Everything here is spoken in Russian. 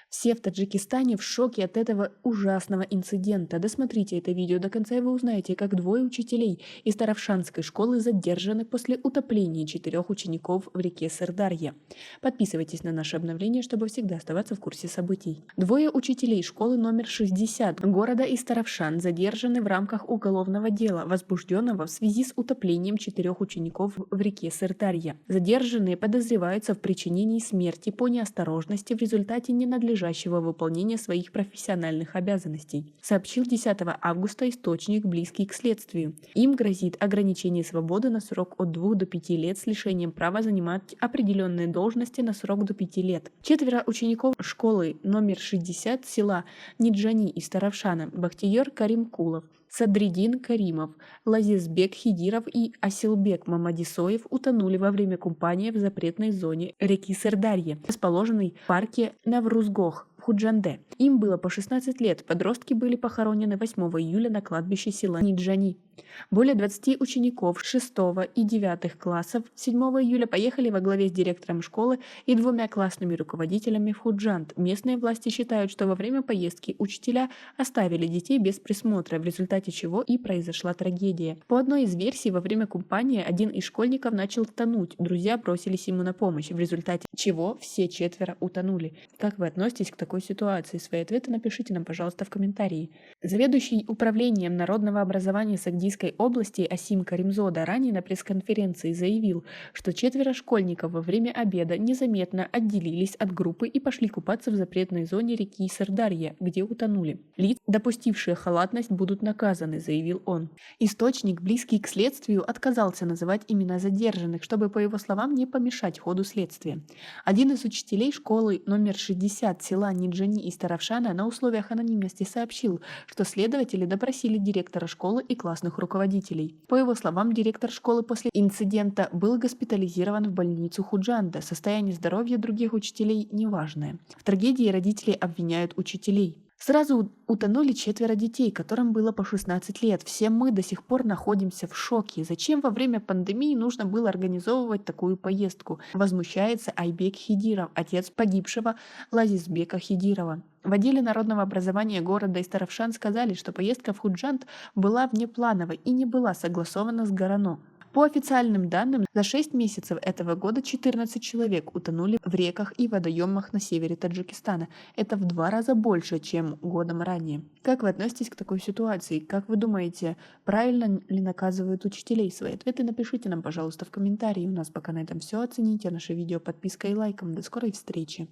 Все в Таджикистане в шоке от этого ужасного инцидента. Досмотрите это видео до конца, и вы узнаете, как двое учителей из Таравшанской школы задержаны после утопления 4 учеников в реке Сырдарья. Подписывайтесь на наши обновления, чтобы всегда оставаться в курсе событий. Двое учителей школы номер 60 города Истаравшан задержаны в рамках уголовного дела, возбужденного в связи с утоплением 4 учеников в реке Сырдарья. Задержанные подозреваются в причинении смерти по неосторожности в результате ненадлежащего выполнения своих профессиональных обязанностей, сообщил 10 августа источник, близкий к следствию. Им грозит ограничение свободы на срок от 2 до 5 лет с лишением права занимать определенные должности на срок до 5 лет. 4 учеников школы номер 60 села Ниджани из Таравшана: Бахтиер Каримкулов, Садридин Каримов, Лазизбек Хидиров и Асилбек Мамадисоев утонули во время купания в запретной зоне реки Сырдарья, расположенной в парке Наврузгох в Худжанде. Им было по 16 лет. Подростки были похоронены 8 июля на кладбище села Ниджани. Более 20 учеников 6 и 9 классов 7 июля поехали во главе с директором школы и 2 классными руководителями в Худжанд. Местные власти считают, что во время поездки учителя оставили детей без присмотра, в результате чего и произошла трагедия. По одной из версий, во время купания один из школьников начал тонуть. Друзья бросились ему на помощь, в результате чего все 4 утонули. Как вы относитесь к такой ситуации? Свои ответы напишите нам, пожалуйста, в комментарии. Заведующий управлением народного образования Сагдийской области Асим Каримзода ранее на пресс-конференции заявил, что 4 школьников во время обеда незаметно отделились от группы и пошли купаться в запретной зоне реки Сырдарья, где утонули. Лица, допустившие халатность, будут наказаны, заявил он. Источник, близкий к следствию, отказался называть имена задержанных, чтобы, по его словам, не помешать ходу следствия. Один из учителей школы номер 60 села Ниджани из Таравшана на условиях анонимности сообщил, что следователи допросили директора школы и классных руководителей. По его словам, директор школы после инцидента был госпитализирован в больницу Худжанда. Состояние здоровья других учителей неважное. В трагедии родители обвиняют учителей. Сразу утонули 4 детей, которым было по 16 лет. Все мы до сих пор находимся в шоке. Зачем во время пандемии нужно было организовывать такую поездку? Возмущается Айбек Хидиров, отец погибшего Лазизбека Хидирова. В отделе народного образования города Истаравшан сказали, что поездка в Худжанд была внеплановой и не была согласована с Горано. По официальным данным, за 6 месяцев этого года 14 человек утонули в реках и водоемах на севере Таджикистана. Это в 2 раза больше, чем годом ранее. Как вы относитесь к такой ситуации? Как вы думаете, правильно ли наказывают учителей? Свои ответы напишите нам, пожалуйста, в комментарии. У нас пока на этом все. Оцените наше видео подпиской и лайком. До скорой встречи!